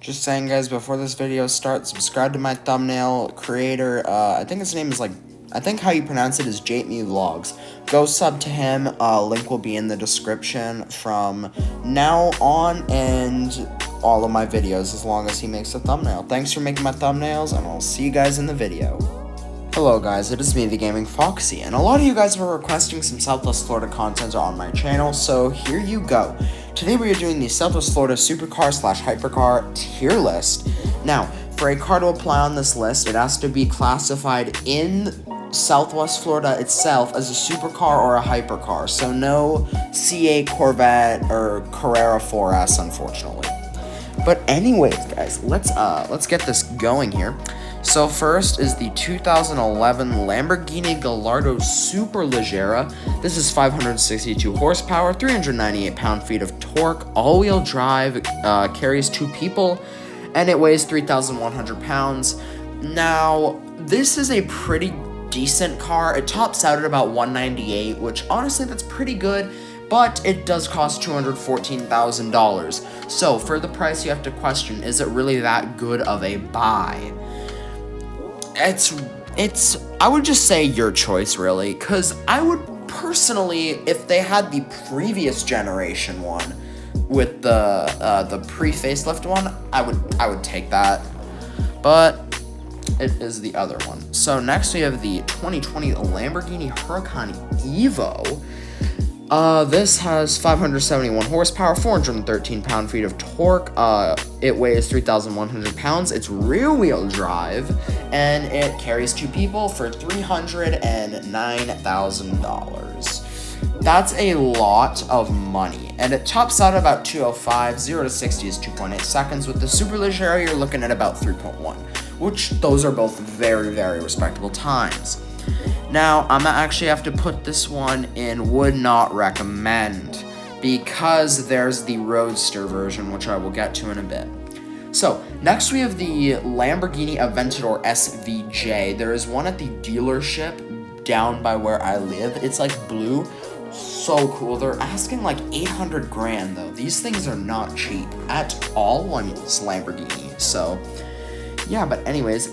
Just saying, guys, before this video starts, subscribe to my thumbnail creator. I think his name is I think how you pronounce it is JME Vlogs. Go sub to him. Link will be in the description from now on, and all of my videos as long as he makes a thumbnail. Thanks for making my thumbnails, and I'll see you guys in the video. Hello guys, it is me, the Gaming Foxy, and a lot of you guys were requesting some Southwest Florida content on my channel, so here you go. Today we are doing the Southwest Florida Supercar / Hypercar tier list. Now, for a car to apply on this list, it has to be classified in Southwest Florida itself as a supercar or a hypercar, so no C8 Corvette or Carrera 4S, unfortunately. But anyways, guys, let's get this going here. So first is the 2011 Lamborghini Gallardo Superleggera. This is 562 horsepower, 398 pound-feet of torque, all-wheel drive, carries 2 people, and it weighs 3,100 pounds. Now, this is a pretty decent car. It tops out at about 198, which honestly, that's pretty good, but it does cost $214,000. So for the price, you have to question, is it really that good of a buy? It's I would just say your choice, really, because I would personally, if they had the previous generation one with the pre-facelift one, I would take that, but it is the other one. So next we have the 2020 Lamborghini Huracan Evo. This has 571 horsepower, 413 pound-feet of torque. It weighs 3,100 pounds. It's rear-wheel drive, and it carries 2 people for $309,000. That's a lot of money, and it tops out at about 205. 0 to 60 is 2.8 seconds. With the Superleggera, you're looking at about 3.1, which those are both very, very respectable times. Now, I'm gonna actually have to put this one in would not recommend, because there's the Roadster version, which I will get to in a bit. So, next we have the Lamborghini Aventador SVJ. There is one at the dealership down by where I live. It's like blue. So cool. They're asking like 800 grand though. These things are not cheap at all when it's Lamborghini. So yeah, but anyways,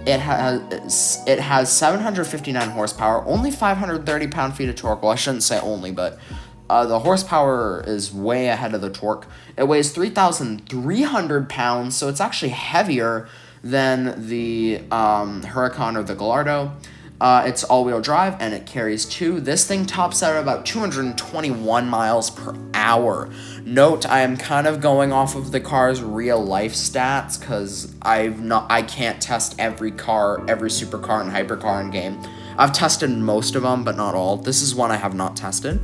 it has 759 horsepower, only 530 pound-feet of torque. Well, I shouldn't say only, but the horsepower is way ahead of the torque. It weighs 3,300 pounds, so it's actually heavier than the Huracan or the Gallardo. It's all-wheel drive, and it carries 2. This thing tops out at about 221 miles per hour. Note, I am kind of going off of the car's real-life stats, because I can't test every car, every supercar and hypercar in game. I've tested most of them, but not all. This is one I have not tested.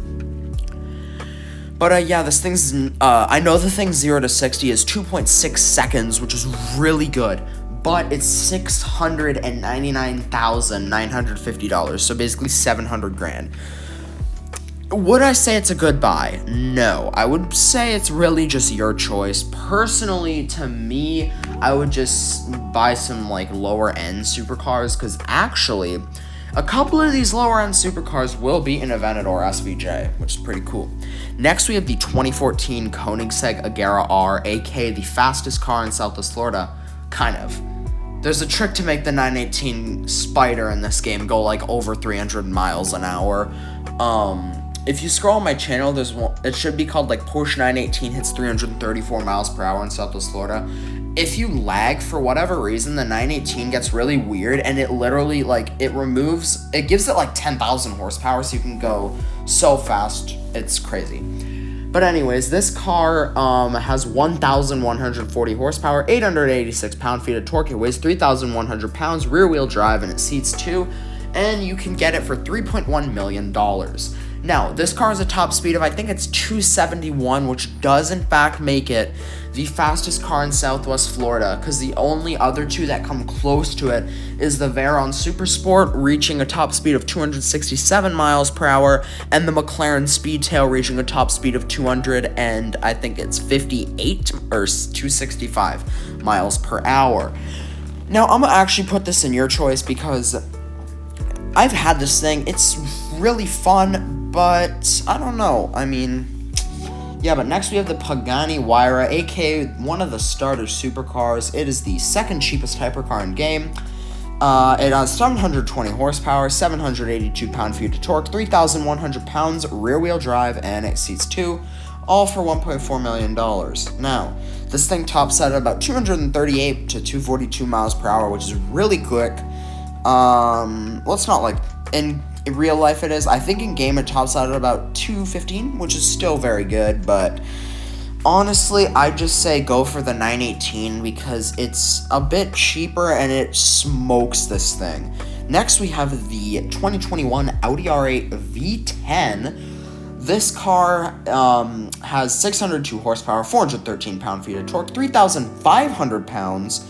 But yeah, this thing's, I know the thing 0 to 60 is 2.6 seconds, which is really good. But it's $699,950, so basically 700 grand. Would I say it's a good buy? No, I would say it's really just your choice. Personally, to me, I would just buy some like lower end supercars, because actually, a couple of these lower end supercars will be an Aventador SVJ, which is pretty cool. Next, we have the 2014 Koenigsegg Agera R, aka the fastest car in Southwest Florida, kind of. There's a trick to make the 918 Spyder in this game go like over 300 miles an hour. If you scroll on my channel, there's one, it should be called like Porsche 918 hits 334 miles per hour in Southwest Florida. If you lag for whatever reason, the 918 gets really weird, and it literally like it gives it like 10,000 horsepower, so you can go so fast, it's crazy. But anyways, this car has 1,140 horsepower, 886 pound-feet of torque. It weighs 3,100 pounds, rear-wheel drive, and it seats 2. And you can get it for $3.1 million. Now, this car has a top speed of, I think it's 271, which does in fact make it the fastest car in Southwest Florida, because the only other two that come close to it is the Veyron Super Sport, reaching a top speed of 267 miles per hour, and the McLaren Speedtail reaching a top speed of 200, and I think it's 58 or 265 miles per hour. Now, I'm gonna actually put this in your choice, because I've had this thing. It's really fun, but I don't know. I mean, Yeah, but next we have the Pagani Huayra, aka one of the starter supercars. It is the second cheapest hypercar in game. It has 720 horsepower, 782 pound-feet of torque, 3,100 pounds rear-wheel drive, and it seats 2, all for $1.4 million. Now, this thing tops out at about 238 to 242 miles per hour, which is really quick. Well, it's not like in real life it is. I think in game it tops out at about 215, which is still very good, but honestly, I just say go for the 918 because it's a bit cheaper and it smokes this thing. Next, we have the 2021 Audi R8 V10. This car has 602 horsepower, 413 pound-feet of torque, 3,500 pounds.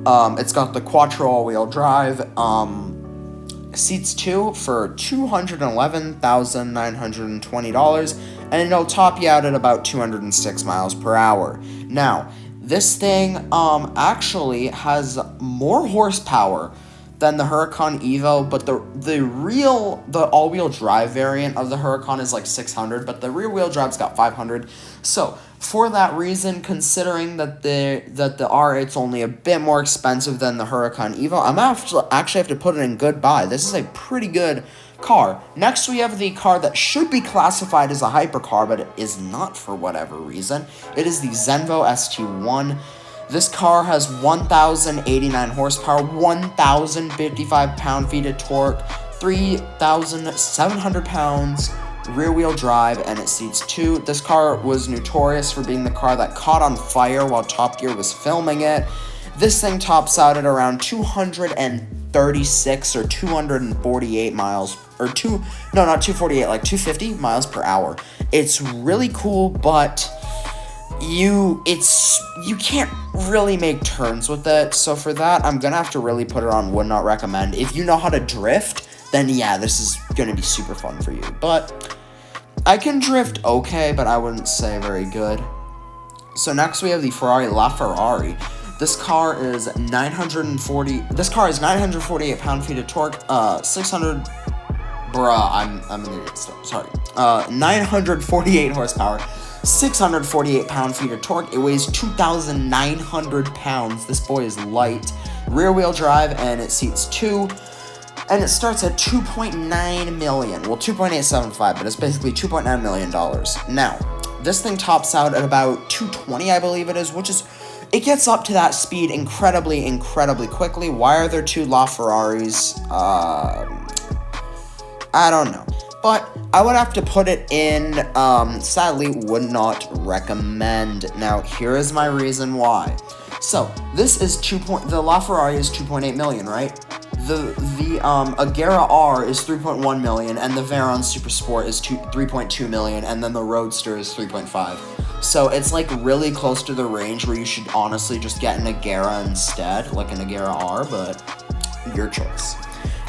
It's got the quattro all-wheel drive. Seats 2 for $211,920, and it'll top you out at about 206 miles per hour. Now, this thing actually has more horsepower than the Huracan Evo, but the all-wheel drive variant of the Huracan is like 600, but the rear-wheel drive's got 500. So, for that reason, considering that the R8's only a bit more expensive than the Huracan Evo, I'm actually have to put it in good buy. This is a pretty good car. Next, we have the car that should be classified as a hypercar, but it is not for whatever reason. It is the Zenvo ST1. This car has 1,089 horsepower, 1,055 pound-feet of torque, 3,700 pounds rear-wheel drive, and it seats 2. This car was notorious for being the car that caught on fire while Top Gear was filming it. This thing tops out at around 236 or 248 miles, not 248, like 250 miles per hour. It's really cool, but you can't really make turns with it, so for that, I'm gonna have to really put it on would not recommend. If you know how to drift, then yeah, this is gonna be super fun for you. But I can drift okay, but I wouldn't say very good. So next we have the Ferrari LaFerrari. This car is 948 pound-feet of torque, 948 horsepower, 648 pound-feet of torque. It weighs 2,900 pounds. This boy is light. Rear-wheel drive, and it seats 2. And it starts at $2.9 million. Well, $2.875, but it's basically $2.9 million. Now, this thing tops out at about 220, I believe it is, which is, it gets up to that speed incredibly, incredibly quickly. Why are there 2 LaFerraris? I don't know. But I would have to put it in, sadly, would not recommend. Now, here is my reason why. So, this is the LaFerrari is 2.8 million, right? The Agera R is 3.1 million, and the Veyron Super Sport is 3.2 million, and then the Roadster is 3.5. So it's like really close to the range where you should honestly just get an Agera instead, like an Agera R, but your choice.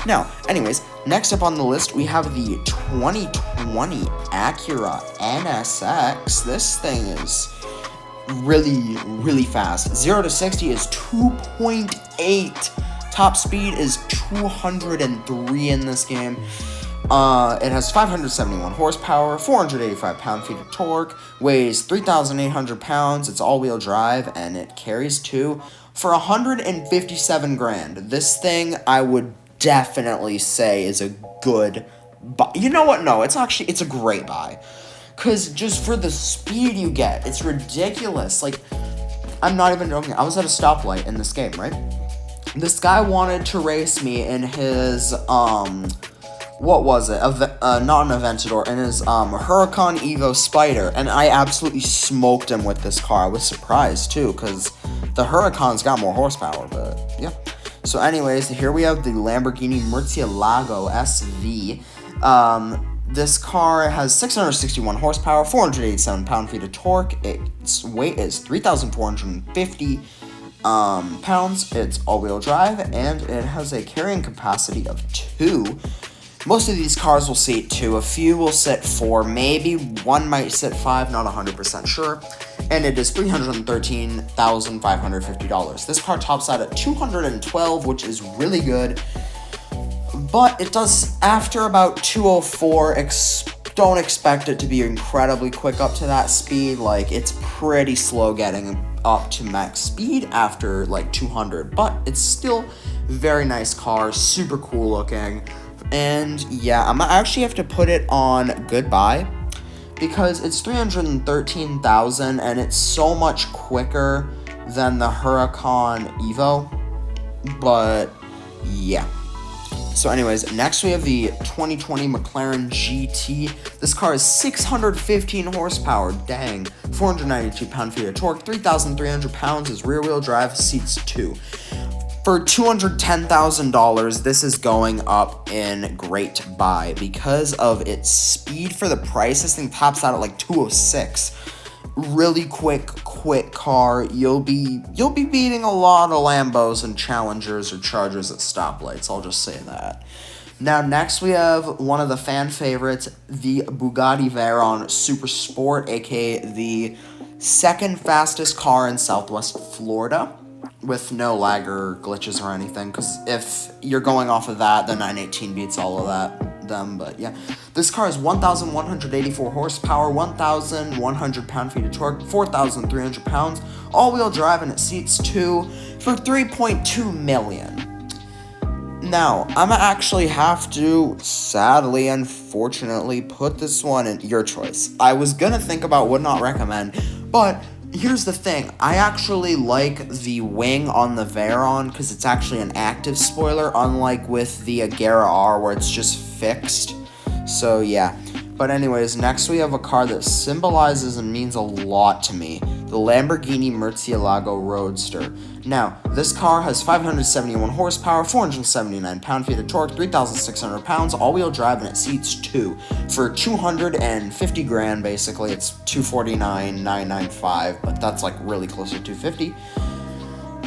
Now, anyways, next up on the list, we have the 2020 Acura NSX. This thing is really, really fast. 0 to 60 is 2.8. Top speed is 203 in this game. It has 571 horsepower, 485 pound-feet of torque, weighs 3,800 pounds, it's all-wheel drive, and it carries 2 for $157,000. This thing, I would definitely say is a good buy. You know what? No, it's a great buy. Because just for the speed you get, it's ridiculous. Like, I'm not even joking. I was at a stoplight in this game, right? This guy wanted to race me in his, what was it? Not an Aventador, in his, Huracan Evo Spider, and I absolutely smoked him with this car. I was surprised, too, because the Huracan's got more horsepower, but, yeah. So, anyways, here we have the Lamborghini Murcielago SV. This car has 661 horsepower, 487 pound-feet of torque. Its weight is 3,450 pounds. It's all-wheel drive, and it has a carrying capacity of 2. Most of these cars will seat 2. A few will sit 4. Maybe one might sit 5. Not 100% sure. And it is $313,550. This car tops out at $212, which is really good. But it does, after about 204, don't expect it to be incredibly quick up to that speed. Like, it's pretty slow getting up to max speed after like 200, but it's still very nice car, super cool looking. And yeah, I'm actually have to put it on goodbye because it's $313,000 and it's so much quicker than the Huracan Evo. But yeah. So anyways, next we have the 2020 McLaren GT. This car is 615 horsepower, dang, 492 pound-feet of torque, 3,300 pounds, is rear-wheel drive, seats 2. For $210,000, this is going up in great buy because of its speed for the price. This thing tops out at like 206. Really quick car. You'll be beating a lot of Lambos and Challengers or Chargers at stoplights. I'll just say that. Now, next we have one of the fan favorites, the Bugatti Veyron Super Sport, aka the second fastest car in Southwest Florida, with no lag or glitches or anything, because if you're going off of that, the 918 beats all of them, but yeah. This car is 1,184 horsepower, 1,100 pound-feet of torque, 4,300 pounds, all-wheel drive, and it seats 2 for $3.2 million. Now, I'm gonna actually have to, sadly, unfortunately, put this one in your choice. I was gonna think about would not recommend, but here's the thing, I actually like the wing on the Veyron because it's actually an active spoiler, unlike with the Agera R where it's just fixed. So yeah, but anyways, next we have a car that symbolizes and means a lot to me, the Lamborghini Murcielago Roadster. Now, this car has 571 horsepower, 479 pound-feet of torque, 3,600 pounds, all-wheel drive, and it seats 2 for $250,000. Basically, it's $249,995, but that's like really close to $250,000.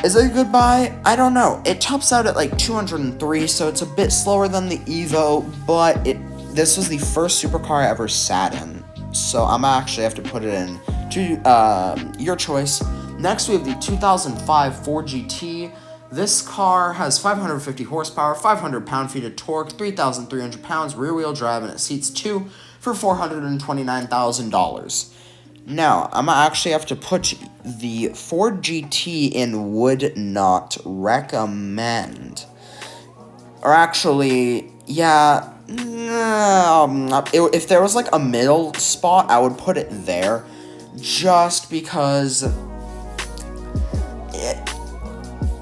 Is it a good buy? I don't know. It tops out at like 203, so it's a bit slower than the Evo, but this was the first supercar I ever sat in, so I'm actually have to put it in to your choice. Next, we have the 2005 Ford GT. This car has 550 horsepower, 500 pound-feet of torque, 3,300 pounds, rear-wheel drive, and it seats 2 for $429,000. Now, I'm gonna actually have to put the Ford GT in would not recommend. Or actually, yeah, if there was like a middle spot, I would put it there, just because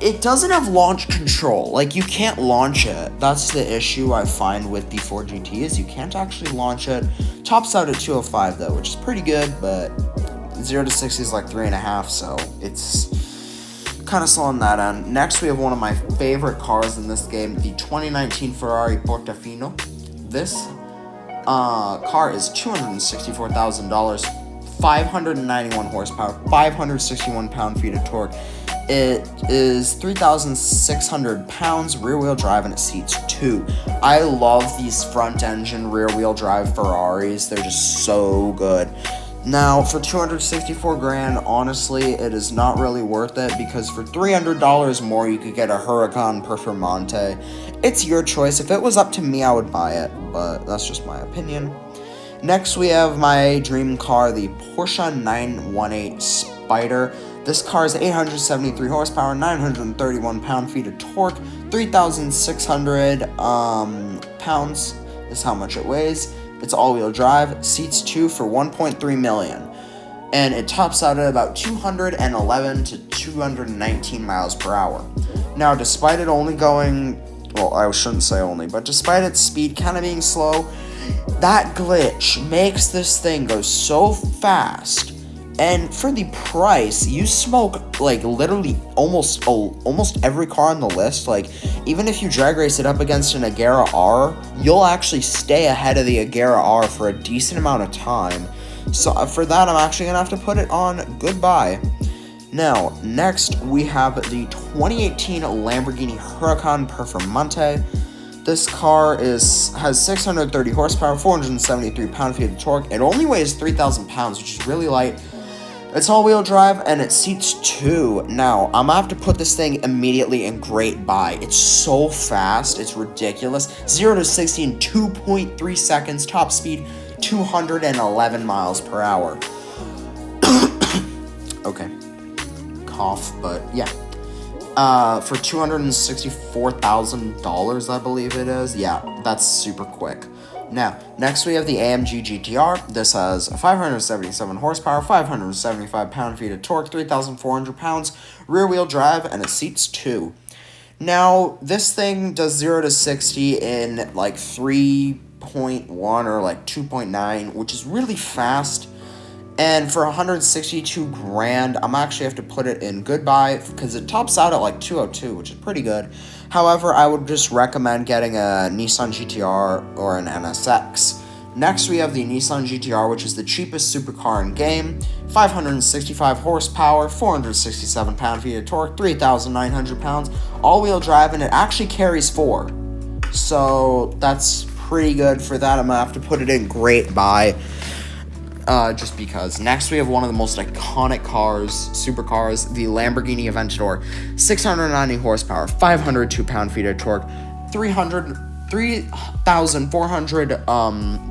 it doesn't have launch control. Like, you can't launch it. That's the issue I find with the Ford GT, is you can't actually launch it. Tops out at 205 though, which is pretty good, but 0 to 60 is like 3.5, so it's kind of slow on that end. Next, we have one of my favorite cars in this game, the 2019 Ferrari Portofino. This car is $264,000, 591 horsepower, 561 pound-feet of torque. It is 3,600 pounds, rear-wheel drive, and it seats 2. I love these front-engine rear-wheel drive Ferraris. They're just so good. Now, for $264,000, honestly, it is not really worth it, because for $300 more, you could get a Huracan Performante. It's your choice. If it was up to me, I would buy it, but that's just my opinion. Next, we have my dream car, the Porsche 918 Spyder. This car is 873 horsepower, 931 pound-feet of torque, 3,600 pounds is how much it weighs. It's all-wheel drive, seats 2 for $1.3 million, and it tops out at about 211 to 219 miles per hour. Now, despite it only going, well, I shouldn't say only, but despite its speed kind of being slow, that glitch makes this thing go so fast. And for the price, you smoke, like, literally almost every car on the list. Like, even if you drag race it up against an Agera R, you'll actually stay ahead of the Agera R for a decent amount of time. So, for that, I'm actually going to have to put it on goodbye. Now, next, we have the 2018 Lamborghini Huracan Performante. This car has 630 horsepower, 473 pound-feet of torque. It only weighs 3,000 pounds, which is really light. It's all-wheel drive, and it seats 2. Now, I'm gonna have to put this thing immediately in great buy. It's so fast, it's ridiculous. 0 to 60 in 2.3 seconds, top speed 211 miles per hour. Okay. Cough, but yeah. For $264,000, I believe it is. Yeah, that's super quick. Now, next we have the AMG GTR. This has 577 horsepower, 575 pound-feet of torque, 3,400 pounds, rear-wheel drive, and it seats 2. Now, this thing does 0 to 60 in like 3.1 or like 2.9, which is really fast. And for 162 grand, I'm actually have to put it in goodbye because it tops out at like 202, which is pretty good. However, I would just recommend getting a Nissan GTR or an NSX. Next, we have the Nissan GTR, which is the cheapest supercar in game. 565 horsepower, 467 pound-feet of torque, 3,900 pounds, all-wheel drive, and it actually carries 4. So that's pretty good for that. I'm gonna have to put it in great buy. Just because. Next, we have one of the most iconic cars, supercars, the Lamborghini Aventador. 690 horsepower, 502 pound-feet of torque, 3,400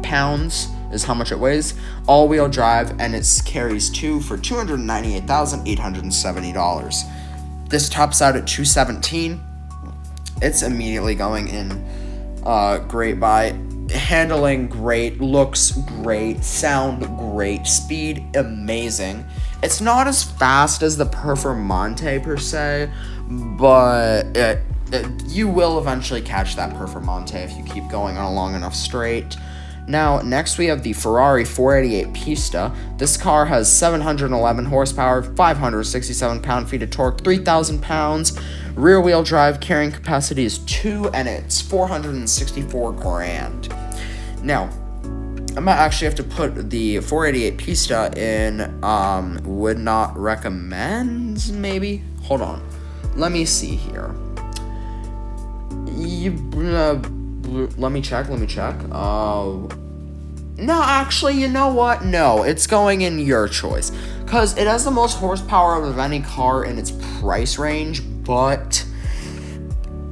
pounds is how much it weighs. All-wheel drive, and it carries 2 for $298,870. This tops out at $217. It's immediately going in great buy. Handling great, looks great, sound great, speed amazing. It's not as fast as the Performante per se, but you will eventually catch that Performante if you keep going on a long enough straight. Now, next we have the Ferrari 488 Pista. This car has 711 horsepower, 567 pound-feet of torque, 3,000 pounds. Rear-wheel drive, carrying capacity is 2, and it's 464 grand. Now, I might actually have to put the 488 Pista in would not recommend, maybe? Hold on. Let me see here. Let me check. No, actually, you know what? No, it's going in your choice. Because it has the most horsepower of any car in its price range, but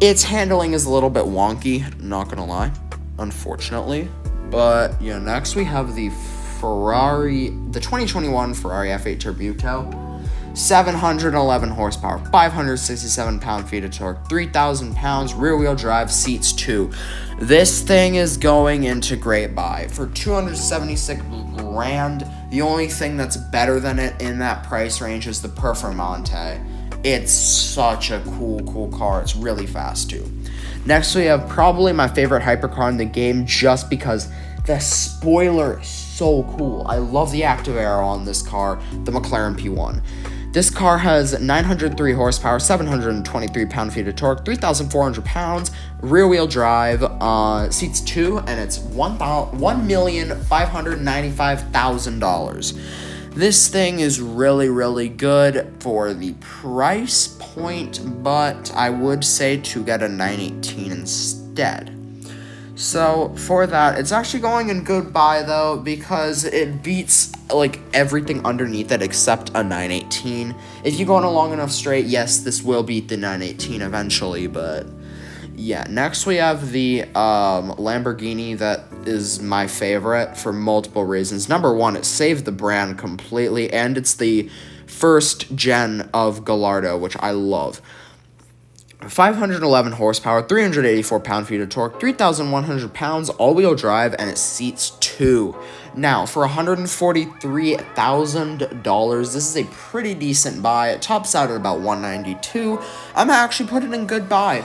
its handling is a little bit wonky, not gonna lie, unfortunately. But, yeah, next we have the 2021 Ferrari F8 Tributo. 711 horsepower, 567 pound-feet of torque, 3,000 pounds, rear-wheel drive, seats 2. This thing is going into great buy. For 276 grand, the only thing that's better than it in that price range is the Performante. It's such a cool car. It's really fast, too. Next, we have probably my favorite hypercar in the game just because the spoiler is so cool. I love the active aero on this car, the McLaren P1. This car has 903 horsepower, 723 pound-feet of torque, 3,400 pounds, rear-wheel drive, seats 2, and it's $1,595,000. This thing is really good for the price point, but I would say to get a 918 instead. So for that, it's actually going in good buy though, because it beats like everything underneath it except a 918. If you go on a long enough straight, yes, this will beat the 918 eventually, but yeah. Next we have the Lamborghini that is my favorite for multiple reasons. Number one, it saved the brand completely, and it's the first gen of Gallardo, which I love. 511 horsepower, 384 pound-feet of torque, 3,100 pounds, all-wheel drive, and it seats 2. Now, for $143,000, this is a pretty decent buy. It tops out at about $192. I'm actually putting it in good buy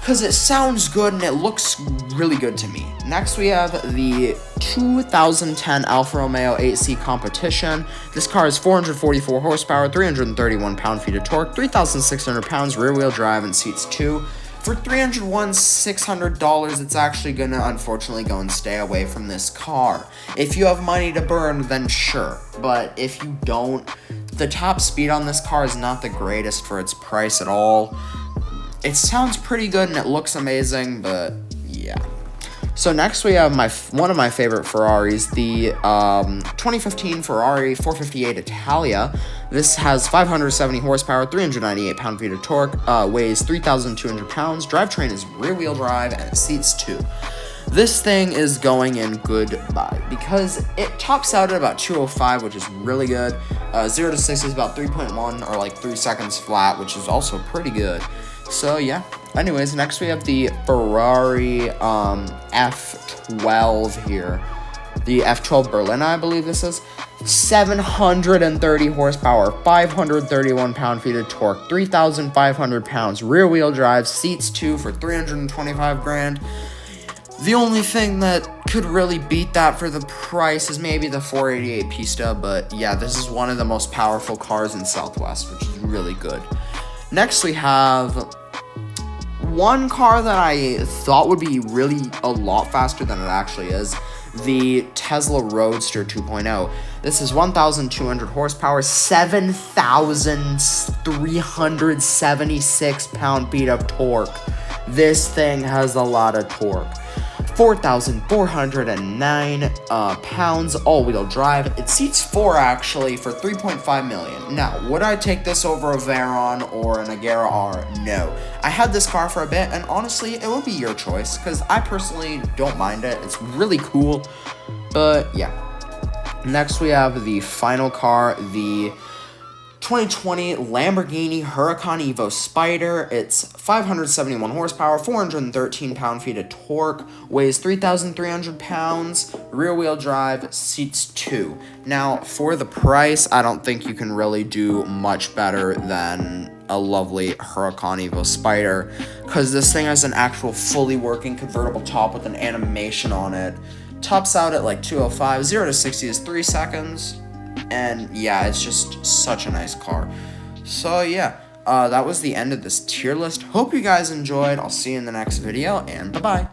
because it sounds good and it looks really good to me. Next, we have the 2010 Alfa Romeo 8C Competition. This car is 444 horsepower, 331 pound-feet of torque, 3,600 pounds, rear-wheel drive, and seats 2. For $301,600, it's actually gonna unfortunately go and stay away from this car. If you have money to burn, then sure. But if you don't, the top speed on this car is not the greatest for its price at all. It sounds pretty good and it looks amazing, but yeah. So next we have one of my favorite Ferraris, the 2015 Ferrari 458 Italia. This has 570 horsepower, 398 pound-feet of torque, weighs 3,200 pounds. Drivetrain is rear-wheel drive and it seats 2. this thing is going in goodbye because it tops out at about 205, which is really good. 0 to 60 is about 3.1 or like 3 seconds flat, which is also pretty good. So yeah. Anyways, next we have the Ferrari F12 here. The F12 Berlinetta, I believe this is. 730 horsepower, 531 pound-feet of torque, 3,500 pounds, rear-wheel drive, seats 2 for 325 grand. The only thing that could really beat that for the price is maybe the 488 Pista, but yeah, this is one of the most powerful cars in Southwest, which is really good. Next, we have one car that I thought would be really a lot faster than it actually is, the Tesla Roadster 2.0. This is 1,200 horsepower, 7,376 pound-feet of torque. This thing has a lot of torque. 4,409 pounds, all-wheel drive. It seats 4 actually for 3.5 million. Now, would I take this over a Veyron or an Agera R? No. I had this car for a bit, and honestly, it would be your choice, because I personally don't mind it. It's really cool, but yeah. Next, we have the final car, the 2020 Lamborghini Huracan Evo Spider. It's 571 horsepower, 413 pound-feet of torque, weighs 3,300 pounds, rear-wheel drive, seats 2. Now, for the price, I don't think you can really do much better than a lovely Huracan Evo Spider, because this thing has an actual fully working convertible top with an animation on it. Tops out at like 205, 0 to 60 is 3 seconds. And yeah, it's just such a nice car. So yeah, that was the end of this tier list. Hope you guys enjoyed. I'll see you in the next video, and bye-bye.